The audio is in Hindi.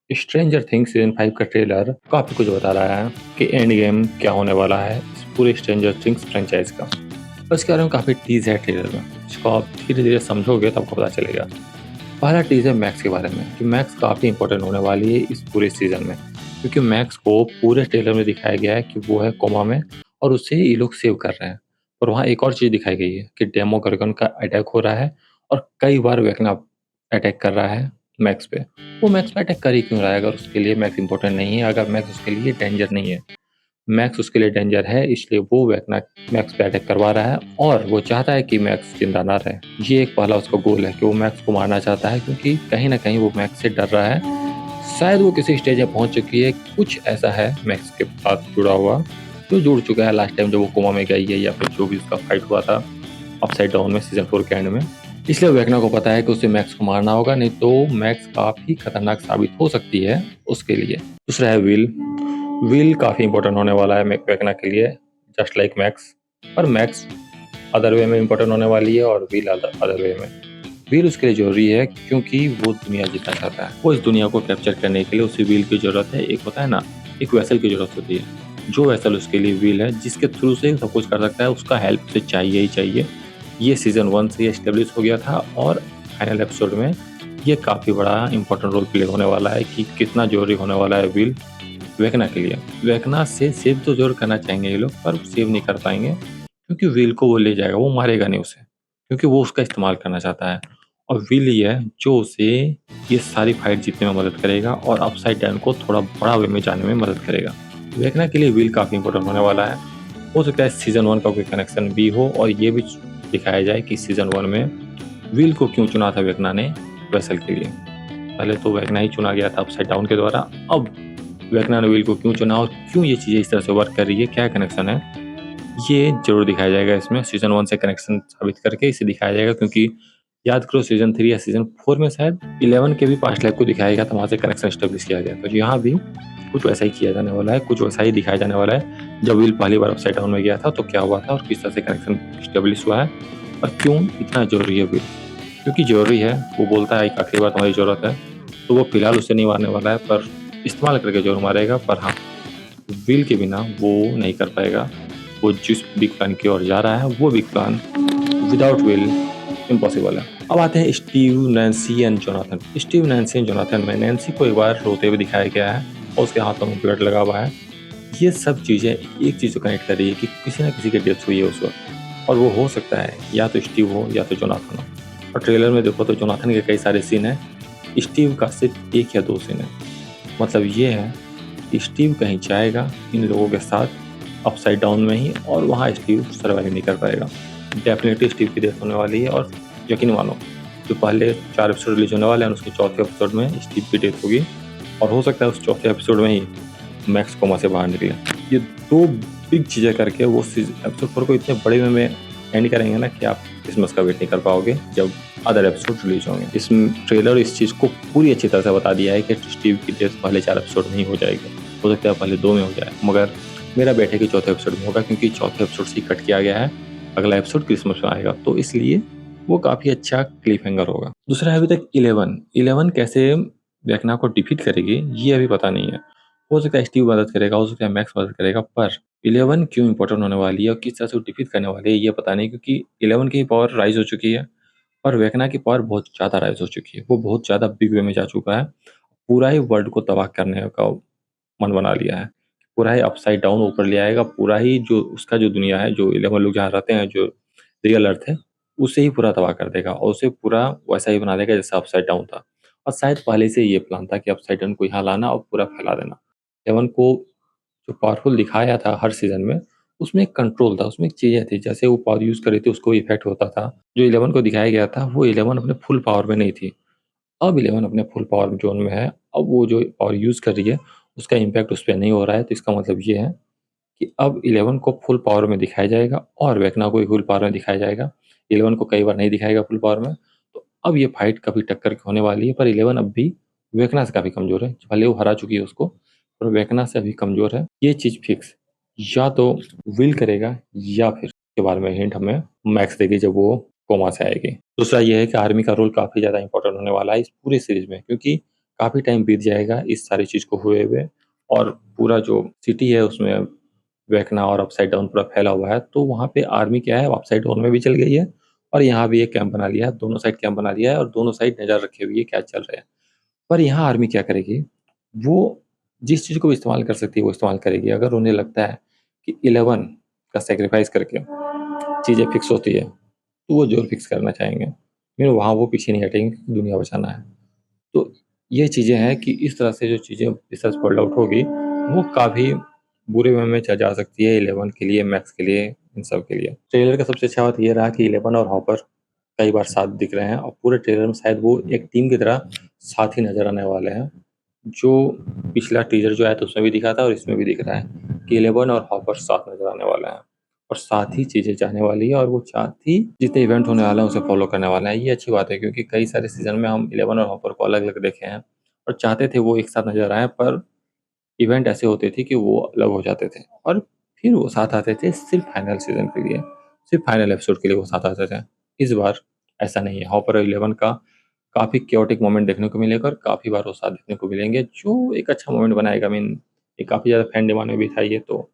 स्ट्रेंजर थिंग्स सीजन 5 का ट्रेलर काफी कुछ बता रहा है कि एंड गेम क्या होने वाला है इस पूरे स्ट्रेंजर थिंग्स फ्रेंचाइज का। और इसके बारे में काफी टीज है ट्रेलर में, इसको आप धीरे धीरे समझोगे तब आपको पता चलेगा। पहला टीज है मैक्स के बारे में कि मैक्स काफी इंपॉर्टेंट होने वाली है इस पूरे सीजन में, क्योंकि मैक्स को पूरे ट्रेलर में दिखाया गया है कि वो है कोमा में और उसे ये लोग सेव कर रहे हैं। और वहाँ एक और चीज दिखाई गई है कि डेमोगोर्गन का अटैक हो रहा है और कई बार वेकना अटैक कर रहा है मैक्स पे। वो मैक्स पे अटैक कर ही क्यों रहा है अगर उसके लिए मैक्स इंपॉर्टेंट नहीं है, अगर मैक्स उसके लिए डेंजर नहीं है। मैक्स उसके लिए डेंजर है, इसलिए वो वेकना मैक्स पे अटैक करवा रहा है और वो चाहता है कि मैक्स जिंदा ना रहे। ये एक पहला उसका गोल है कि वो मैक्स को मारना चाहता है, क्योंकि कहीं ना कहीं वो मैक्स से डर रहा है। शायद वो किसी स्टेज में पहुंच चुकी है, कुछ ऐसा है मैक्स के साथ जुड़ा हुआ जो जुड़ चुका है लास्ट टाइम जब वो कोमा में गई है, या फिर जो भी उसका फाइट हुआ था अपसाइड डाउन में सीजन 4 के एंड में। इसलिए वेकना को पता है कि उसे मैक्स को मारना होगा, नहीं तो मैक्स काफी खतरनाक साबित हो सकती है उसके लिए। दूसरा है विल। विल काफी इंपॉर्टेंट होने वाला है वेकना के लिए, जस्ट लाइक मैक्स। पर मैक्स अदर वे में इंपॉर्टेंट होने वाली है और विल अदर वे में। विल उसके लिए जरूरी है क्योंकि वो दुनिया जीतना चाहता है। वो इस दुनिया को कैप्चर करने के लिए उसे विल की जरूरत है। एक होता है ना, एक वेसल की जरूरत होती है। जो वेसल उसके लिए विल है, जिसके थ्रू से सब कुछ कर सकता है, उसका हेल्प उसे चाहिए ही चाहिए। ये सीजन 1 से एस्टेब्लिश हो गया था और फाइनल एपिसोड में ये काफ़ी बड़ा इंपॉर्टेंट रोल प्ले होने वाला है कि कितना जरूरी होने वाला है विल वेकना के लिए। वेकना से सेव तो जरूर करना चाहेंगे ये लोग, पर सेव नहीं कर पाएंगे क्योंकि विल को वो ले जाएगा, वो मारेगा नहीं उसे, क्योंकि वो उसका इस्तेमाल करना चाहता है। और विल ही है जो उसे ये सारी फाइट जीतने में मदद करेगा और अपसाइड डाउन को थोड़ा बड़ा वे में जाने में मदद करेगा। वेकना के लिए विल काफ़ी इंपॉर्टेंट होने वाला है। हो सकता है सीजन 1 का कोई कनेक्शन भी हो और ये भी दिखाया जाए कि सीजन 1 में विल को क्यों चुना था वेकना ने वेसल के लिए। पहले तो वेकना ही चुना गया था अपसाइड डाउन के द्वारा, अब वेकना ने विल को क्यों चुना और क्यों ये चीज़ें इस तरह से वर्क कर रही है, क्या कनेक्शन है, ये जरूर दिखाया जाएगा इसमें। सीजन 1 से कनेक्शन साबित करके इसे दिखाया जाएगा, क्योंकि याद करो सीजन 3 या सीजन 4 में शायद 11 के भी पास्ट लाइफ को दिखाया गया था, वहाँ से कनेक्शन स्टेब्लिश किया गया। तो यहाँ भी कुछ वैसा ही किया जाने वाला है, कुछ वैसा ही दिखाया जाने वाला है। जब विल पहली बार अपसाइड डाउन में गया था तो क्या हुआ था और किस तरह से कनेक्शन स्टेब्लिश हुआ है और क्यों इतना जरूरी है विल। क्योंकि जरूरी है, वो बोलता है एक आखिरी बार तुम्हारी जरूरत है, तो वो फिलहाल उससे नहीं मारने वाला है, पर इस्तेमाल करके जरूर मारेगा। पर हाँ, विल के बिना वो नहीं कर पाएगा। वो जिस बिग प्लान की ओर जा रहा है वो big plan without will impossible है। अब आते हैं Steve, Nancy and Jonathan. Steve, Nancy and Jonathan में नैन्सी को एक बार रोते हुए दिखाया गया है और उसके हाथों में ब्लड लगा हुआ है। ये सब चीज़ें एक चीज़ को कनेक्ट कर रही है कि किसी न किसी की डेथ हुई है उस वक्त, और वो हो सकता है या तो स्टीव हो या तो जोनाथन हो। और ट्रेलर में देखो तो जोनाथन के कई सारे सीन हैं, स्टीव का सिर्फ 1 या 2 सीन है। मतलब ये है कि स्टीव कहीं जाएगा इन लोगों के साथ अपसाइड डाउन में ही, और वहाँ स्टीव सर्वाइव नहीं कर पाएगा। डेफिनेटली स्टीव की डेथ होने वाली है, और यकीन मानो जो पहले 4 एपिसोड रिलीज होने वाले हैं उसके चौथे एपिसोड में स्टीव की डेथ होगी, और हो सकता है उस चौथे एपिसोड में ही मैक्स कोमा से बाहर निकले। ये 2 बिग चीज़ें करके वो एपिसोड 4 को इतने बड़े वे में एंड करेंगे ना कि आप क्रिसमस का वेट नहीं कर पाओगे जब अदर एपिसोड रिलीज होंगे। इस ट्रेलर इस चीज़ को पूरी अच्छी तरह से बता दिया है कि स्टीव की डेथ पहले 4 एपिसोड में ही हो जाएगी। हो सकता है पहले 2 में हो जाए, मगर मेरा बेट है कि चौथे एपिसोड में होगा, क्योंकि चौथे एपिसोड से कट किया गया है। अगला एपिसोड क्रिसमस में आएगा, तो इसलिए वो काफ़ी अच्छा क्लिफ हैंगर होगा। दूसरा है अभी तक 11 कैसे वेकना को डिफीट करेगी ये अभी पता नहीं है। हो सकता है स्टीव मदद करेगा, हो सकता है मैक्स मदद करेगा, पर 11 क्यों इंपॉर्टेंट होने वाली है और किस तरह से वो डिफीट करने वाली है ये पता नहीं, क्योंकि 11 की पावर राइज हो चुकी है और वेकना की पावर बहुत ज़्यादा राइज हो चुकी है। वो बहुत ज़्यादा बिग वे में जा चुका है, पूरा ही वर्ल्ड को तबाह करने का मन बना लिया है। पूरा ही अपसाइड डाउन ऊपर ले आएगा, पूरा ही जो उसका जो दुनिया है, जो 11 लोग जहाँ रहते हैं, जो रियल अर्थ है, उसे ही पूरा तबाह कर देगा और उसे पूरा वैसा ही बना देगा जैसा अपसाइड डाउन था। और शायद पहले से ये प्लान था कि अपसाइड डाउन को यहाँ लाना और पूरा फैला देना। 11 को जो पावरफुल दिखाया था हर सीजन में, उसमें एक कंट्रोल था, उसमें एक चीज़ें थी, जैसे वो पावर यूज़ कर रही थी उसको इफेक्ट होता था। जो 11 को दिखाया गया था वो 11 अपने फुल पावर में नहीं थी। अब 11 अपने फुल पावर ज़ोन में है। अब वो जो पावर यूज़ कर रही है उसका इम्पैक्ट उस पे नहीं हो रहा है, तो इसका मतलब ये है कि अब 11 को फुल पावर में दिखाया जाएगा और वेकना को भी फुल पावर में दिखाया जाएगा। 11 को कई बार नहीं दिखाएगा फुल पावर में, तो अब ये फाइट काफ़ी टक्कर की होने वाली है, पर 11 अब भी वेकना से काफ़ी कमज़ोर है। भले वो हरा चुकी है उसको, पर वेकना से अभी कमज़ोर है। ये चीज़ फिक्स या तो विल करेगा या फिर के बारे में हिंट हमें मैक्स देगी जब वो कोमा से आएगी। दूसरा ये है कि आर्मी का रोल काफ़ी ज़्यादा इंपॉर्टेंट होने वाला है इस पूरी सीरीज़ में, क्योंकि काफ़ी टाइम बीत जाएगा इस सारी चीज़ को हुए हुए और पूरा जो सिटी है उसमें वेकना और अपसाइड डाउन पूरा फैला हुआ है। तो वहाँ पे आर्मी क्या है अपसाइड डाउन में भी चल गई है और यहाँ भी एक कैंप बना लिया है। दोनों साइड कैंप बना लिया है और दोनों साइड नज़र रखी हुई है क्या चल रहा है। पर यहाँ आर्मी क्या करेगी, वो जिस चीज़ को इस्तेमाल कर सकती है वो इस्तेमाल करेगी। अगर उन्हें लगता है कि 11 का सैक्रिफाइस करके चीज़ें फिक्स होती है, तो वो ज़रूर फिक्स करना चाहेंगे। लेकिन वहाँ वो पीछे नहीं हटेंगे, दुनिया बचाना है। तो ये चीज़ें हैं कि इस तरह से जो चीज़ें रिसर्च फोल्ड आउट होगी, वो काफ़ी बुरे वे में जा सकती है 11 के लिए, मैक्स के लिए, इन सब के लिए। ट्रेलर का सबसे अच्छा बात ये रहा कि 11 और हॉपर कई बार साथ दिख रहे हैं और पूरे ट्रेलर में शायद वो एक टीम की तरह साथ ही नज़र आने वाले हैं। जो पिछला टीज़र जो आया था उसमें भी दिखा था और इसमें भी दिख रहा है कि 11 और हॉपर साथ नज़र आने वाले हैं और साथ ही चीज़ें जाने वाली है और वो साथ ही जितने इवेंट होने वाला है उसे फॉलो करने वाला है। ये अच्छी बात है क्योंकि कई सारे सीज़न में हम 11 और हॉपर को अलग-अलग देखे हैं और चाहते थे वो एक साथ नज़र आएँ पर इवेंट ऐसे होते थे कि वो अलग हो जाते थे और फिर वो साथ आते थे सिर्फ़ फाइनल सीज़न के लिए, सिर्फ़ फाइनल एपिसोड के लिए वो साथ आते थे। इस बार ऐसा नहीं है, हॉपर और 11 का काफ़ी chaotic मोमेंट देखने को मिलेगा और काफ़ी बार वो साथ देखने को मिलेंगे, जो एक अच्छा मोमेंट बनाएगा। आई मीन ये काफ़ी ज़्यादा फैन डिमांड में भी था ये तो